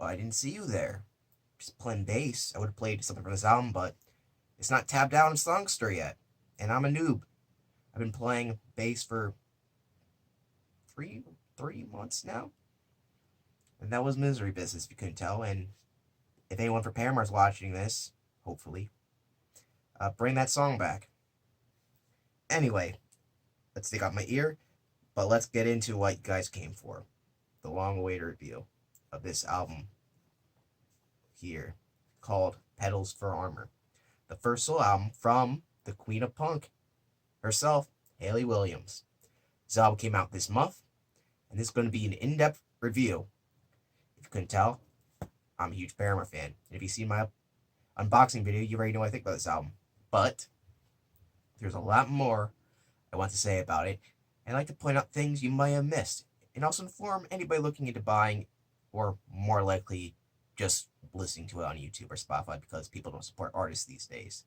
Well, I didn't see you there. Just playing bass. I would have played something from this album, but it's not tabbed out in Songster yet. And I'm a noob. I've been playing bass for three months now. And that was misery business, if you couldn't tell. And if anyone for Paramore's watching this, hopefully, bring that song back. Anyway, let's take out my ear, but let's get into what you guys came for. The long-awaited review of this album here, called Petals for Armor. The first solo album from the Queen of Punk herself, Hayley Williams. This album came out this month, and this is going to be an in-depth review. If you couldn't tell, I'm a huge Paramore fan. And if you've seen my unboxing video, you already know what I think about this album. But there's a lot more I want to say about it, and I'd like to point out things you might have missed, and also inform anybody looking into buying, or more likely just listening to it on YouTube or Spotify, because people don't support artists these days.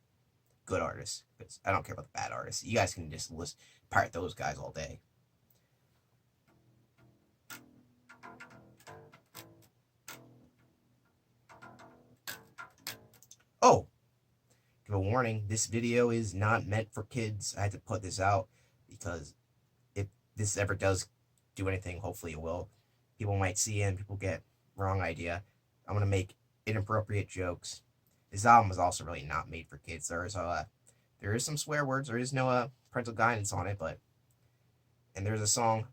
Good artists, because I don't care about the bad artists. You guys can just pirate those guys all day. Oh, give a warning, this video is not meant for kids. I had to put this out because if this ever does do anything, hopefully it will, people might see it and people get wrong idea. I'm going to make inappropriate jokes. This album is also really not made for kids. There is some swear words. There is no parental guidance on it, and there's a song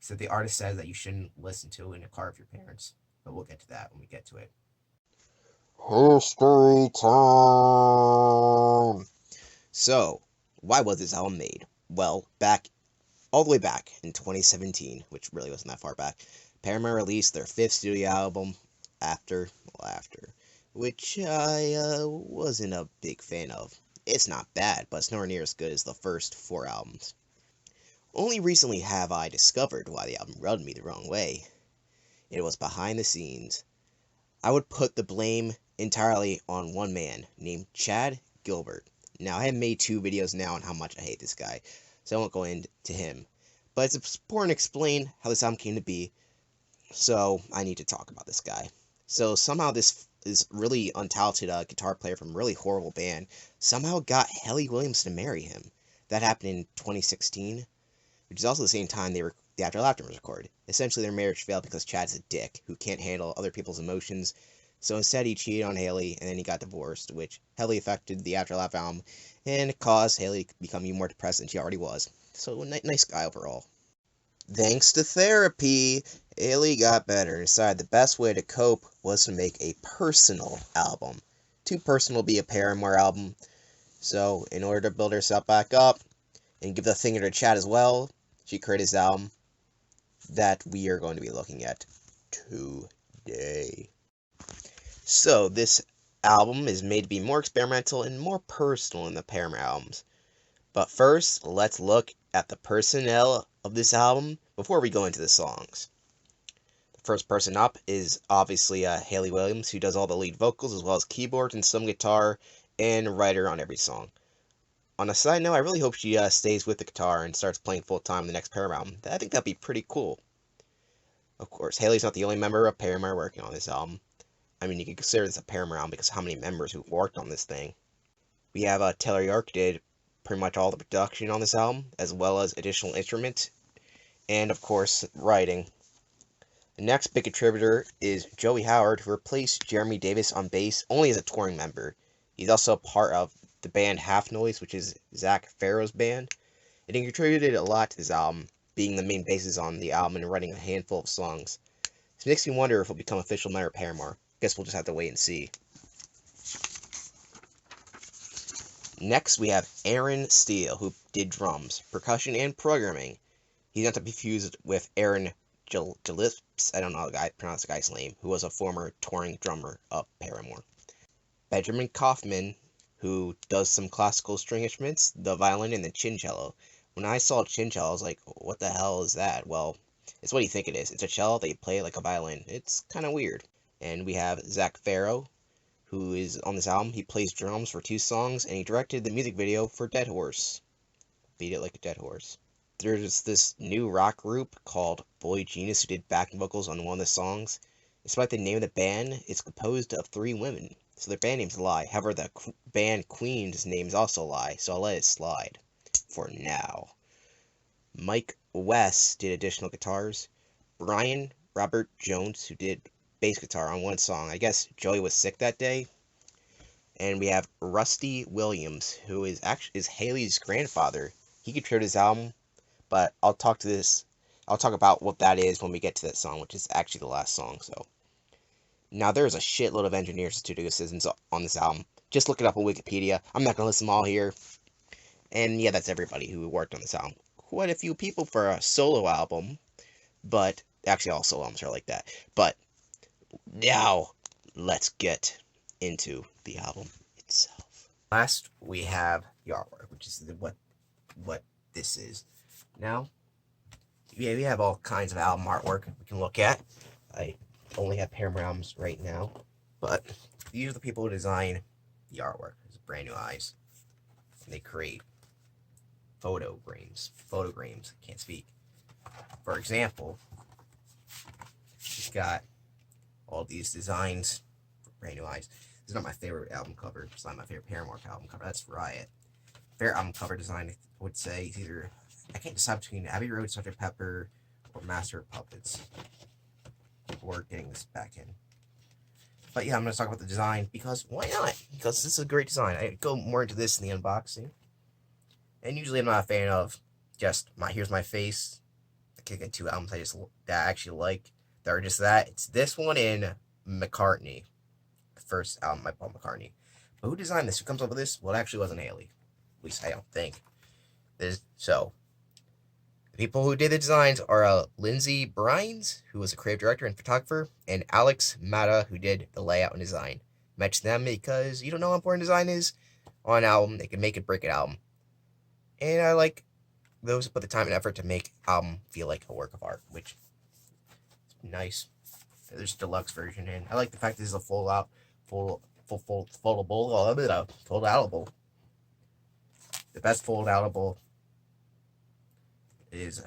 that the artist says that you shouldn't listen to in a car with your parents. But we'll get to that when we get to it. History time! So, why was this album made? Well, all the way back in 2017, which really wasn't that far back, Paramore released their 5th studio album, After, which I wasn't a big fan of. It's not bad, but it's nowhere near as good as the first 4 albums. Only recently have I discovered why the album rubbed me the wrong way. It was behind the scenes. I would put the blame entirely on one man, named Chad Gilbert. Now, I have made 2 videos now on how much I hate this guy, so I won't go into him. But it's important to explain how this album came to be, so I need to talk about this guy. So somehow this really untalented guitar player from a really horrible band somehow got Hayley Williams to marry him. That happened in 2016, which is also the same time the After Laughter was recorded. Essentially, their marriage failed because Chad's a dick who can't handle other people's emotions. So instead, he cheated on Hayley, and then he got divorced, which heavily affected the After Laugh album, and caused Hayley to become even more depressed than she already was. So, nice guy overall. Thanks to therapy, Hayley got better and decided the best way to cope was to make a personal album. Too personal to be a Paramore album. So, in order to build herself back up, and give the finger to Chad as well, she created this album that we are going to be looking at today. So, this album is made to be more experimental and more personal than the Paramore albums. But first, let's look at the personnel of this album before we go into the songs. The first person up is obviously Hayley Williams, who does all the lead vocals as well as keyboards and some guitar, and writer on every song. On a side note, I really hope she stays with the guitar and starts playing full-time in the next Paramore album. I think that'd be pretty cool. Of course, Hayley's not the only member of Paramore working on this album. I mean, you can consider this a Paramore album because of how many members who worked on this thing. We have Taylor York did pretty much all the production on this album, as well as additional instruments, and of course, writing. The next big contributor is Joey Howard, who replaced Jeremy Davis on bass only as a touring member. He's also part of the band Half Noise, which is Zach Farrow's band, and he contributed a lot to this album, being the main bassist on the album and writing a handful of songs. This makes me wonder if he'll become official member of Paramore. Guess we'll just have to wait and see. Next, we have Aaron Steele, who did drums, percussion, and programming. He's not to be confused with Aaron Gillips, I don't know how to pronounce the guy's name, who was a former touring drummer of Paramore. Benjamin Kaufman, who does some classical string instruments, the violin, and the chincello. When I saw chincello, I was like, what the hell is that? Well, it's what you think it is. It's a cello that you play like a violin. It's kind of weird. And we have Zach Farrow, who is on this album. He plays drums for 2 songs, and he directed the music video for Dead Horse. Beat it like a dead horse. There's this new rock group called Boy Genius who did backing vocals on one of the songs. Despite the name of the band, it's composed of 3 women, so their band name's a lie. However, the band Queen's name is also a lie, so I'll let it slide. For now. Mike West did additional guitars. Brian Robert Jones, who did bass guitar on one song. I guess Joey was sick that day. And we have Rusty Williams, who is Haley's grandfather. He contributed his album, but I'll talk about what that is when we get to that song, which is actually the last song. So now there's a shitload of engineers and studio assistants on this album. Just look it up on Wikipedia. I'm not gonna list them all here. And yeah, that's everybody who worked on this album. Quite a few people for a solo album, but actually all solo albums are like that. But now let's get into the album itself. Last we have the artwork, which is what this is. Now, yeah, we have all kinds of album artwork we can look at. I only have Paramore albums right now, but these are the people who design the artwork. It's Brand New Eyes. And they create photograms. Can't speak. For example, we've got all these designs for Brand New Eyes. This is not my favorite album cover. It's not my favorite Paramore album cover. That's Riot. Favorite album cover design, I would say, is either, I can't decide between Abbey Road, Sgt. Pepper, or Master of Puppets. We're getting this back in. But yeah, I'm going to talk about the design, because why not? Because this is a great design. I go more into this in the unboxing. And usually I'm not a fan of just, here's my face. I can't get 2 albums that I actually like. That are just that. It's this one in McCartney. The first album by Paul McCartney. But who designed this? Who comes up with this? Well, it actually wasn't Haley. At least I don't think. So, the people who did the designs are Lindsay Brines, who was a creative director and photographer, and Alex Mata, who did the layout and design. Mention them because you don't know how important design is on an album. They can make it break an album. And I like those who put the time and effort to make album feel like a work of art, which is nice. There's a deluxe version, and I like the fact this is a foldable. The best fold-outable is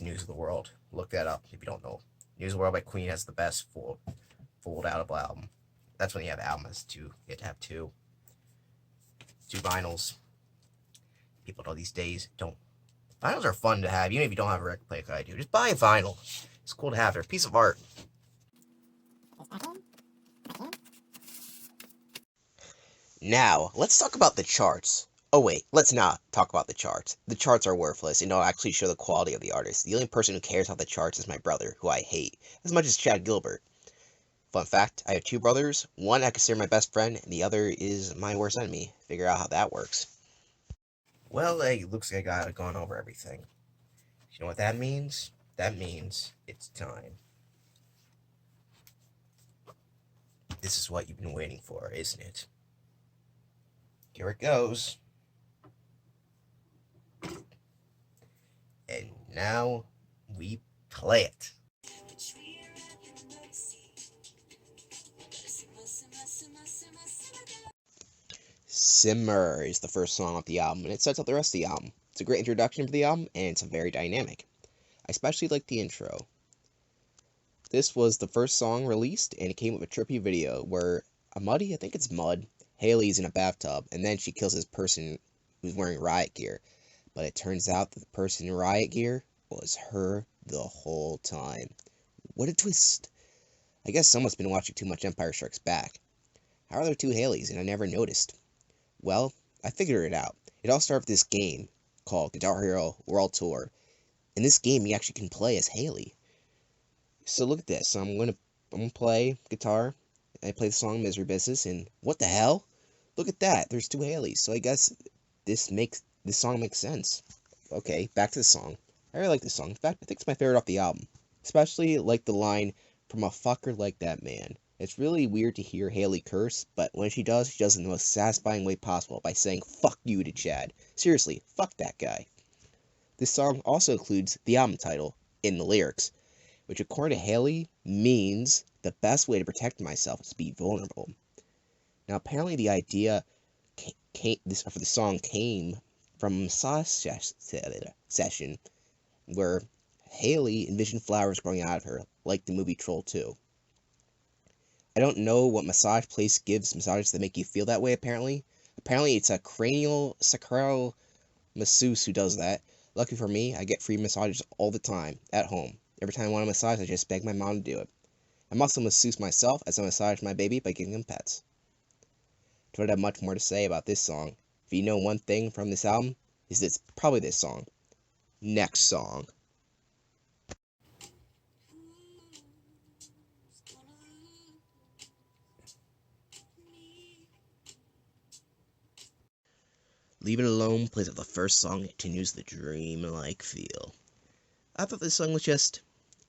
News of the World. Look that up if you don't know. News of the World by Queen has the best fold-outable album. That's when you have albums too. You have to have two vinyls. People know these days don't. Vinyls are fun to have, even if you don't have a record player like I do. Just buy a vinyl. It's cool to have. They're a piece of art. Now, let's talk about the charts. Oh wait, let's not talk about the charts. The charts are worthless and don't actually show the quality of the artist. The only person who cares about the charts is my brother, who I hate, as much as Chad Gilbert. Fun fact, I have 2 brothers. One I consider my best friend, and the other is my worst enemy. Figure out how that works. Well, it looks like I got gone over everything. You know what that means? That means it's time. This is what you've been waiting for, isn't it? Here it goes. And now we play it. Simmer is the first song off the album, and it sets up the rest of the album. It's a great introduction for the album, and it's very dynamic. I especially like the intro. This was the first song released, and it came with a trippy video where I think it's Mud, Haley's in a bathtub, and then she kills this person who's wearing riot gear. But it turns out that the person in riot gear was her the whole time. What a twist! I guess someone's been watching too much Empire Strikes Back. How are there 2 Haleys, and I never noticed? Well, I figured it out. It all started with this game called Guitar Hero World Tour. In this game, you actually can play as Haley. So look at this. I'm gonna play guitar. I play the song Misery Business, and what the hell? Look at that. There's 2 Haleys. So I guess this song makes sense. Okay, back to the song. I really like this song. In fact, I think it's my favorite off the album. Especially like the line, "From a fucker like that man." It's really weird to hear Haley curse, but when she does it in the most satisfying way possible by saying "fuck you" to Chad. Seriously, fuck that guy. This song also includes the album title in the lyrics, which according to Haley means the best way to protect myself is to be vulnerable. Now apparently the idea for the song came from a massage session where Haley envisioned flowers growing out of her, like the movie Troll 2. I don't know what massage place gives massages that make you feel that way, apparently. Apparently, it's a cranial sacral masseuse who does that. Lucky for me, I get free massages all the time, at home. Every time I want a massage, I just beg my mom to do it. I'm also a masseuse myself, as I massage my baby by giving him pets. Don't have much more to say about this song. If you know one thing from this album, is it's probably this song. Next song. Leave It Alone plays out the first song and continues the dream-like feel. I thought this song was just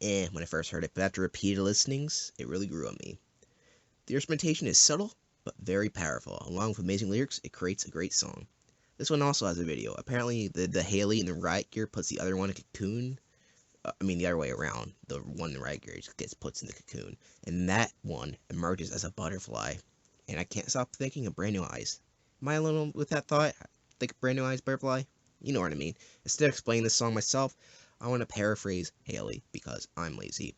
when I first heard it, but after repeated listenings, it really grew on me. The instrumentation is subtle, but very powerful. Along with amazing lyrics, it creates a great song. This one also has a video. Apparently, the Haley in the riot gear puts the other one in a cocoon. The other way around. The one in the riot gear just gets put in the cocoon. And that one emerges as a butterfly. And I can't stop thinking of Brand New Eyes. Am I alone with that thought? Think of Brand New Eyes butterfly? You know what I mean. Instead of explaining this song myself, I want to paraphrase Haley because I'm lazy.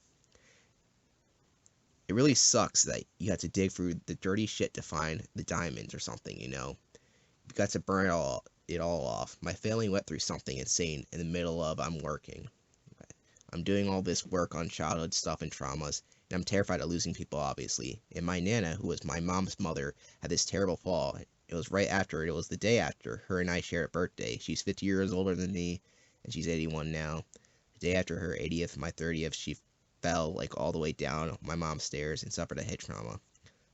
It really sucks that you have to dig through the dirty shit to find the diamonds or something, you know. You got to burn it all off. My family went through something insane in the middle of I'm working. I'm doing all this work on childhood stuff and traumas, and I'm terrified of losing people, obviously. And my Nana, who was my mom's mother, had this terrible fall. It was the day after, her and I shared a birthday. She's 50 years older than me, and she's 81 now. The day after her 80th, my 30th, she fell, like, all the way down my mom's stairs and suffered a head trauma.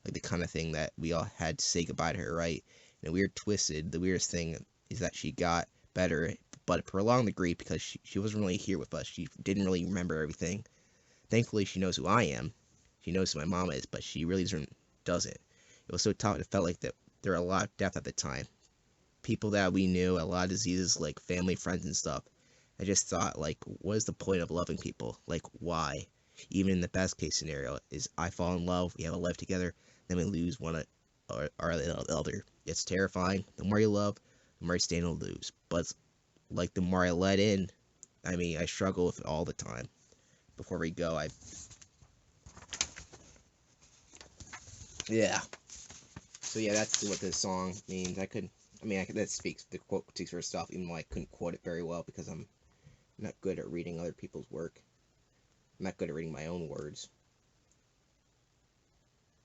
Like, the kind of thing that we all had to say goodbye to her, right? And the weirdest thing is that she got better, but it prolonged the grief because she wasn't really here with us. She didn't really remember everything. Thankfully, she knows who I am. She knows who my mom is, but she really doesn't. It was so tough. It felt like that there were a lot of death at the time. People that we knew, a lot of diseases, like family, friends, and stuff. I just thought, like, what is the point of loving people? Like, why? Even in the best case scenario, is I fall in love, we have a life together, then we lose one or our other. It's terrifying. The more you love, the more you stand to lose. But like the more I let in, I struggle with it all the time. Before we go, yeah. So yeah, that's what this song means. The quote speaks for itself, even though I couldn't quote it very well because I'm not good at reading other people's work. I'm not good at reading my own words.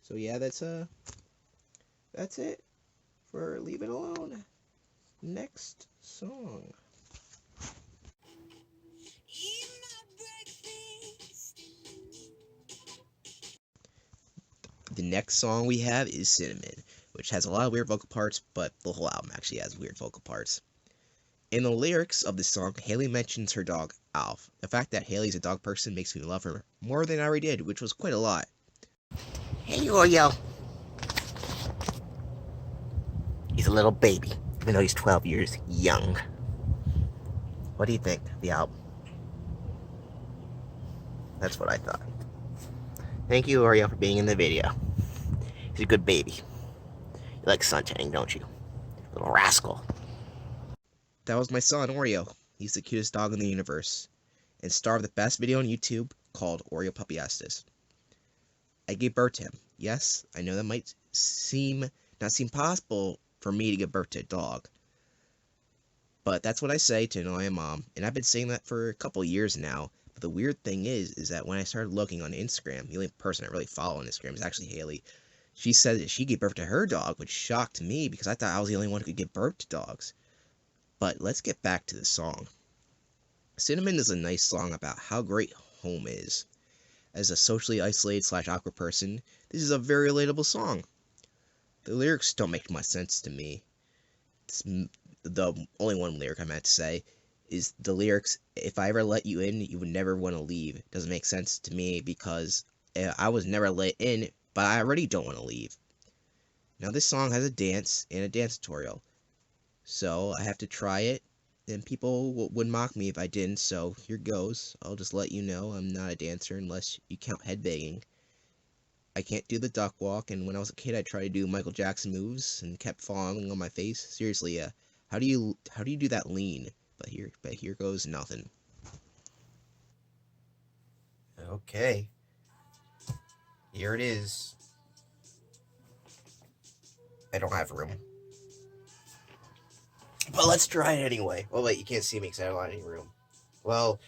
So yeah, that's it for Leave It Alone. Next song. The next song we have is Cinnamon, which has a lot of weird vocal parts, but the whole album actually has weird vocal parts. In the lyrics of this song, Haley mentions her dog, Alf. The fact that Haley's a dog person makes me love her more than I already did, which was quite a lot. Hey, Oreo. He's a little baby, even though he's 12 years young. What do you think of the album? That's what I thought. Thank you, Oreo, for being in the video. He's a good baby. You like suntanning, don't you? Little rascal. That was my son, Oreo. He's the cutest dog in the universe, and star of the best video on YouTube called Oreo Puppy Estes. I gave birth to him. Yes, I know that might not seem possible for me to give birth to a dog. But that's what I say to annoy a mom, and I've been saying that for a couple years now. But the weird thing is that when I started looking on Instagram, the only person I really follow on Instagram is actually Haley. She said that she gave birth to her dog, which shocked me because I thought I was the only one who could give birth to dogs. But let's get back to the song. Cinnamon is a nice song about how great home is. As a socially isolated / awkward person, this is a very relatable song. The lyrics don't make much sense to me. The only one lyric I meant to say is the lyrics, if I ever let you in, you would never want to leave. It doesn't make sense to me because I was never let in, but I already don't want to leave. Now this song has a dance and a dance tutorial, so I have to try it, and people would mock me if I didn't, so here goes. I'll just let you know I'm not a dancer unless you count headbanging. I can't do the duck walk, and when I was a kid I tried to do Michael Jackson moves and kept falling on my face. Seriously, how do you do that lean? But here goes nothing. Okay. Here it is. I don't have room. But let's try it anyway. Oh wait, you can't see me because I don't have any room. Well,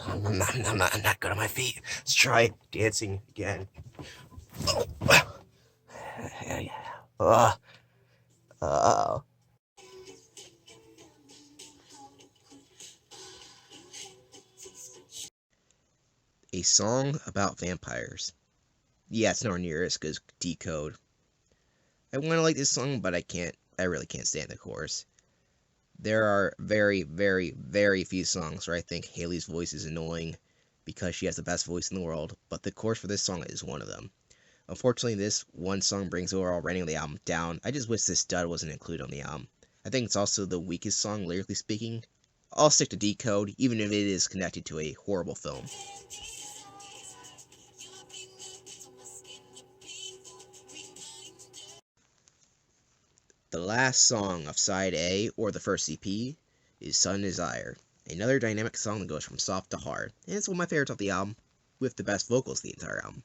I'm not good on my feet. Let's try dancing again. Yeah, yeah. Uh, A song about vampires. Yeah, it's nowhere near as good as Decode. I want to like this song, but I can't. I really can't stand the chorus. There are very, very, very few songs where I think Haley's voice is annoying because she has the best voice in the world, but the chorus for this song is one of them. Unfortunately, this one song brings the overall rating of the album down. I just wish this dud wasn't included on the album. I think it's also the weakest song, lyrically speaking. I'll stick to Decode, even if it is connected to a horrible film. The last song of side A, or the first EP, is Sudden Desire. Another dynamic song that goes from soft to hard, and it's one of my favorites off the album, with the best vocals of the entire album.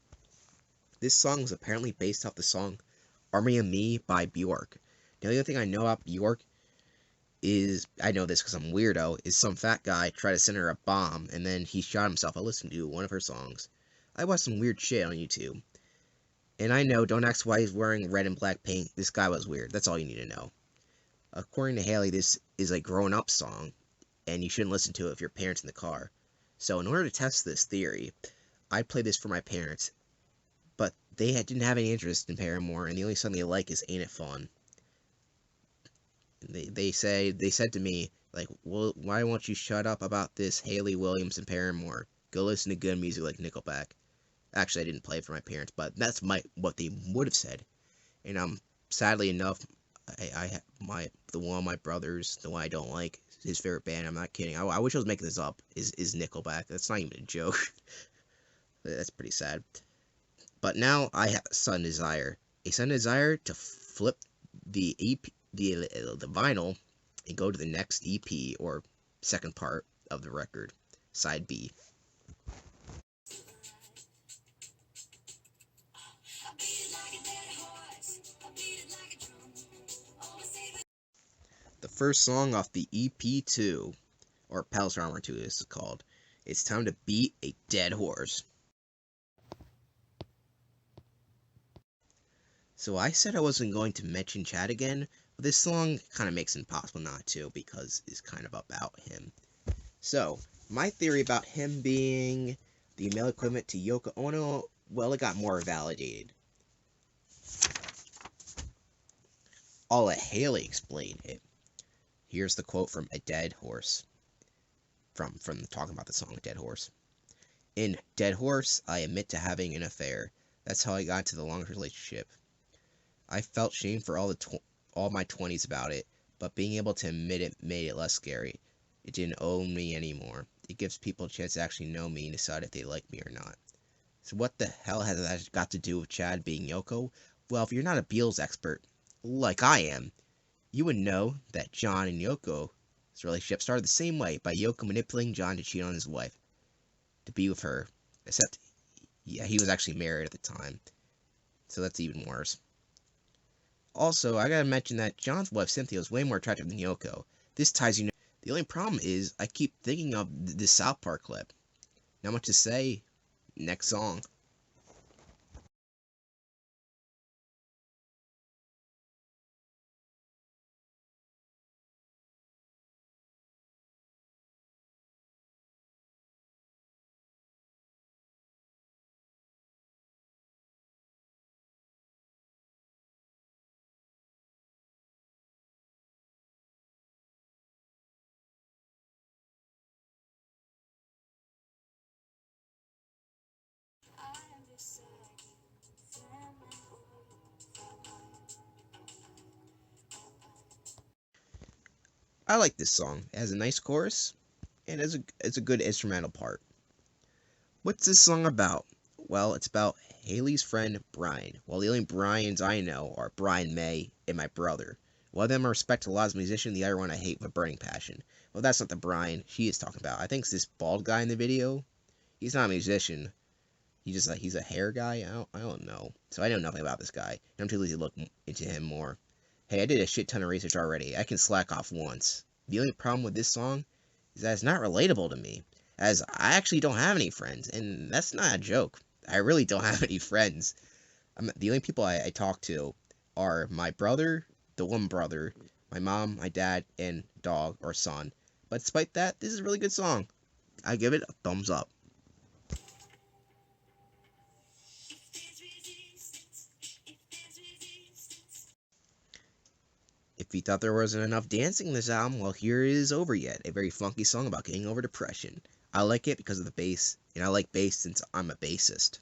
This song is apparently based off the song Army of Me by Bjork. Now, the only thing I know about Bjork is, I know this because I'm a weirdo, is some fat guy tried to send her a bomb, and then he shot himself while listening to one of her songs. I watched some weird shit on YouTube. And I know, don't ask why he's wearing red and black paint. This guy was weird. That's all you need to know. According to Haley, this is a grown-up song, and you shouldn't listen to it if your parents in the car. So in order to test this theory, I played this for my parents, but they didn't have any interest in Paramore, and the only song they like is Ain't It Fun. They said to me, like, well, why won't you shut up about this Haley Williams and Paramore? Go listen to good music like Nickelback. Actually, I didn't play it for my parents, but that's what they would have said. And sadly enough, the one of my brothers, the one I don't like, his favorite band. I'm not kidding. I wish I was making this up. Is Nickelback? That's not even a joke. That's pretty sad. But now I have a sudden desire to flip the EP, the vinyl, and go to the next EP or second part of the record, side B. The first song off the EP2, or Petals Armor 2 this is called. It's time to beat a dead horse. So I said I wasn't going to mention Chad again, but this song kind of makes it impossible not to because it's kind of about him. So, my theory about him being the male equivalent to Yoko Ono, well, it got more validated. I'll let Haley explain it. Here's the quote from A Dead Horse. From talking about the song Dead Horse. In Dead Horse, I admit to having an affair. That's how I got into the longest relationship. I felt shame for all my 20s about it, but being able to admit it made it less scary. It didn't own me anymore. It gives people a chance to actually know me and decide if they like me or not. So what the hell has that got to do with Chad being Yoko? Well, if you're not a Beatles expert, like I am, you would know that John and Yoko's relationship started the same way, by Yoko manipulating John to cheat on his wife, to be with her. Except, yeah, he was actually married at the time, so that's even worse. Also, I gotta mention that John's wife Cynthia was way more attractive than Yoko. This ties you. The only problem is, I keep thinking of the South Park clip. Not much to say. Next song. I like this song. It has a nice chorus, and it's a good instrumental part. What's this song about? Well, it's about Haley's friend Brian. Well, the only Brians I know are Brian May and my brother. One of them I respect a lot as a musician, the other one I hate with a burning passion. Well, that's not the Brian she is talking about. I think it's this bald guy in the video. He's not a musician, He's a hair guy. I don't know. So I know nothing about this guy. I'm too lazy to look into him more. Hey, I did a shit ton of research already. I can slack off once. The only problem with this song is that it's not relatable to me, as I actually don't have any friends, and that's not a joke. I really don't have any friends. The only people I talk to are my brother, the one brother, my mom, my dad, and dog or son. But despite that, this is a really good song. I give it a thumbs up. If you thought there wasn't enough dancing in this album, well, here it is Over Yet, a very funky song about getting over depression. I like it because of the bass, and I like bass since I'm a bassist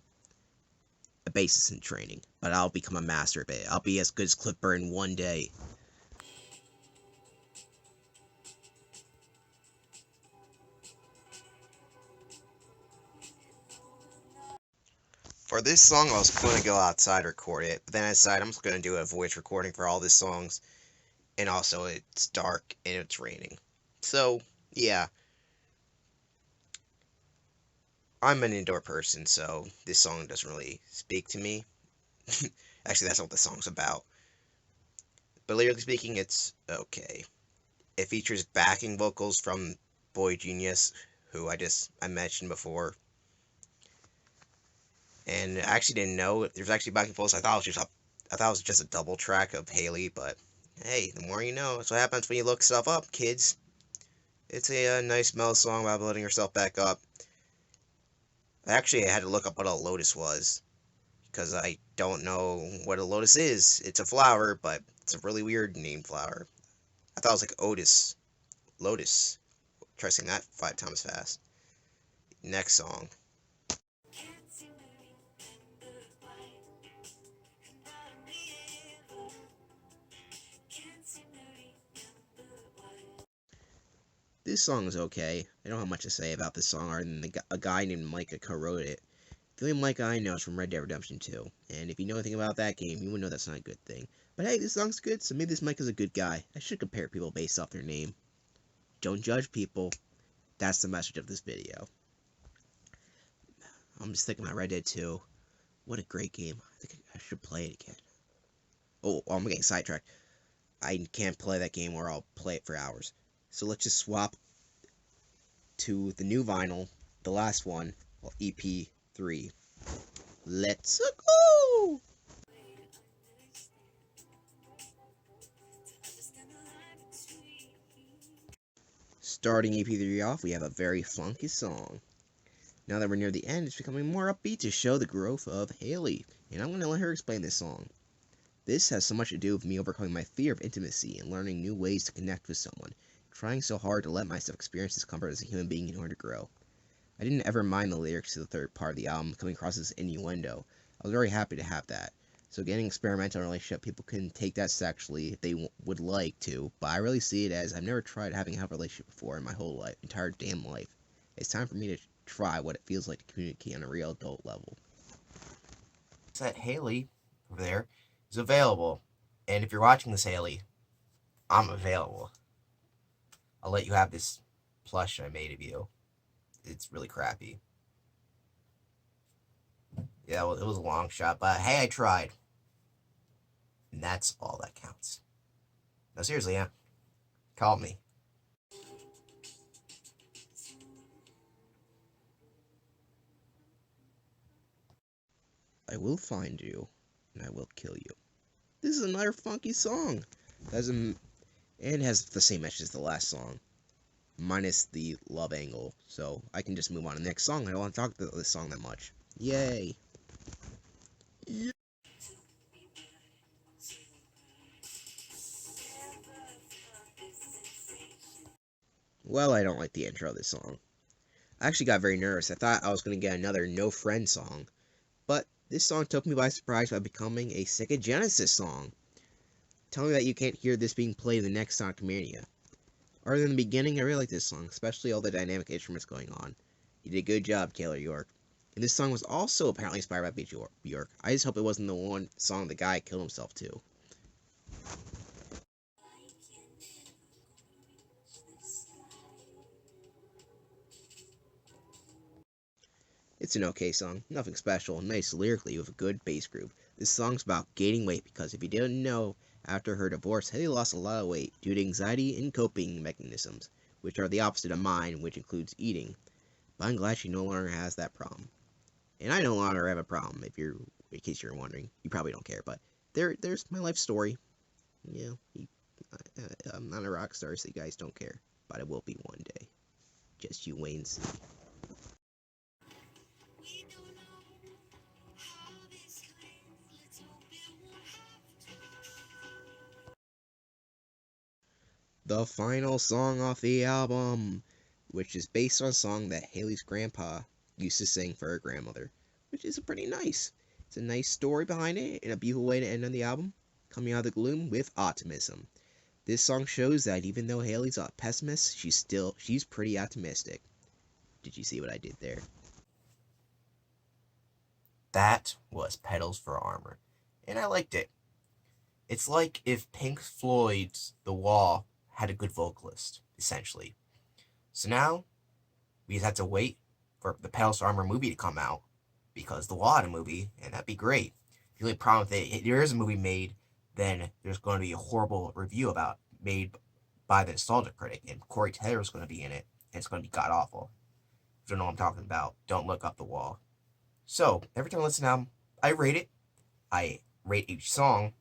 in training, but I'll become a master of it. I'll be as good as Clipper in one day. For this song, I was going to go outside and record it, but then I decided I'm just going to do a voice recording for all these songs, and also it's dark and it's raining. So, yeah, I'm an indoor person, so this song doesn't really speak to me. Actually, that's not what the song's about. But lyrically speaking, it's okay. It features backing vocals from Boy Genius, who I mentioned before. And I actually didn't know there's actually backing vocals. I thought it was just a double track of Haley, but hey, the more you know. That's what happens when you look stuff up, kids. It's a nice mellow song about building yourself back up. Actually, I had to look up what a lotus was, because I don't know what a lotus is. It's a flower, but it's a really weird named flower. I thought it was like Otis. Lotus. Try saying that 5 times fast. Next song. This song is okay. I don't have much to say about this song other than a guy named Micah co-wrote it. The only Micah I know is from Red Dead Redemption 2, and if you know anything about that game, you would know that's not a good thing. But hey, this song's good, so maybe this Micah's a good guy. I should compare people based off their name. Don't judge people. That's the message of this video. I'm just thinking about Red Dead 2. What a great game. I think I should play it again. Oh, I'm getting sidetracked. I can't play that game or I'll play it for hours. So let's just swap to the new vinyl, the last one, well, EP3. Let's go! Starting EP3 off, we have a very funky song. Now that we're near the end, it's becoming more upbeat to show the growth of Haley, and I'm going to let her explain this song. This has so much to do with me overcoming my fear of intimacy and learning new ways to connect with someone, trying so hard to let myself experience discomfort as a human being in order to grow. I didn't ever mind the lyrics to the third part of the album coming across as innuendo. I was very happy to have that. So getting experimental in a relationship, people can take that sexually if they would like to, but I really see it as I've never tried having a relationship before in my whole life, entire damn life. It's time for me to try what it feels like to communicate on a real adult level. That Haley over there is available. And if you're watching this, Haley, I'm available. I'll let you have this plush I made of you. It's really crappy. Yeah, well, it was a long shot, but hey, I tried. And that's all that counts. No, seriously, yeah. Call me. I will find you, and I will kill you. This is another funky song. And has the same message as the last song, minus the love angle. So I can just move on to the next song. I don't want to talk about this song that much. Yay! Well, I don't like the intro of this song. I actually got very nervous. I thought I was going to get another No Friend song. But this song took me by surprise by becoming a Sega Genesis song. Tell me that you can't hear this being played in the next Sonic Mania. Other than the beginning, I really like this song, especially all the dynamic instruments going on. You did a good job, Taylor York. And this song was also apparently inspired by Bjork. I just hope it wasn't the one song the guy killed himself to. It's an okay song, nothing special, nice lyrically with a good bass groove. This song's about gaining weight because if you didn't know, after her divorce, Haley lost a lot of weight due to anxiety and coping mechanisms, which are the opposite of mine, which includes eating. But I'm glad she no longer has that problem. And I no longer have a problem, in case you're wondering. You probably don't care, but there's my life story. You know, I'm not a rock star, so you guys don't care. But I will be one day. Just you wait and see. The final song off the album, which is based on a song that Haley's grandpa used to sing for her grandmother, which is pretty nice. It's a nice story behind it and a beautiful way to end on the album, coming out of the gloom with optimism. This song shows that even though Haley's a pessimist, she's pretty optimistic. Did you see what I did there? That was Petals for Armor, and I liked it. It's like if Pink Floyd's The Wall had a good vocalist, essentially. So now, we just have to wait for the Petals for Armor movie to come out, because The Wall had a movie, and that'd be great. The only problem with it, if there is a movie made, then there's going to be a horrible review made by the nostalgia critic, and Corey Taylor's going to be in it, and it's going to be god-awful. If you don't know what I'm talking about, don't look up The Wall. So, every time I listen to an album, I rate it. I rate each song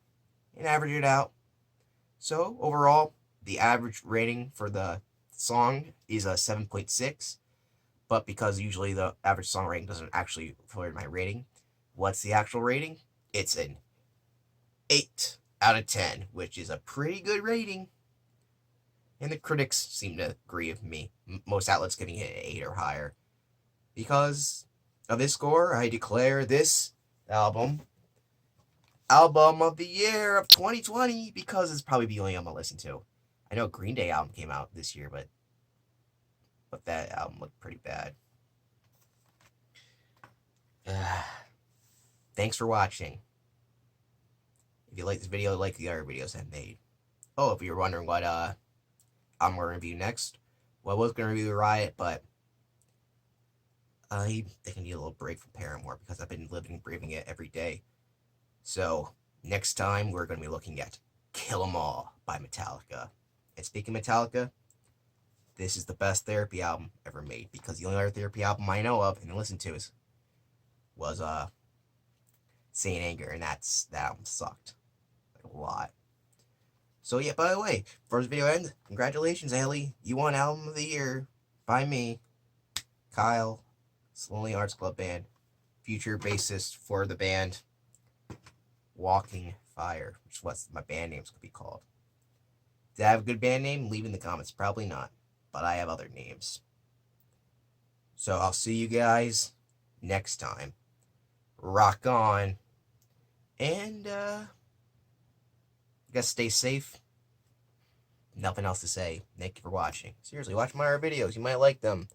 and average it out. So, overall, the average rating for the song is a 7.6. But because usually the average song rating doesn't actually reflect my rating, what's the actual rating? It's an 8 out of 10, which is a pretty good rating. And the critics seem to agree with me. Most outlets giving it an 8 or higher. Because of this score, I declare this album of the year of 2020, because it's probably the only album I listen to. I know Green Day album came out this year, but that album looked pretty bad. Thanks for watching. If you like this video, like the other videos I've made. Oh, if you're wondering what I'm going to review next, well, I was going to review Riot, but I think I need a little break from Paramore because I've been living and breathing it every day. So, next time we're going to be looking at Kill 'Em All by Metallica. And speaking of Metallica, this is the best therapy album ever made, because the only other therapy album I know of and listen to was Saint Anger, and that album sucked. Like, a lot. So yeah, by the way, first video end, congratulations, Haley. You won Album of the Year by me, Kyle, Lonely Arts Club Band, future bassist for the band Walking Fire, which is what my band names could be called. Did I have a good band name? Leave in the comments. Probably not, but I have other names. So I'll see you guys next time. Rock on. And, guess stay safe. Nothing else to say. Thank you for watching. Seriously, watch my other videos. You might like them.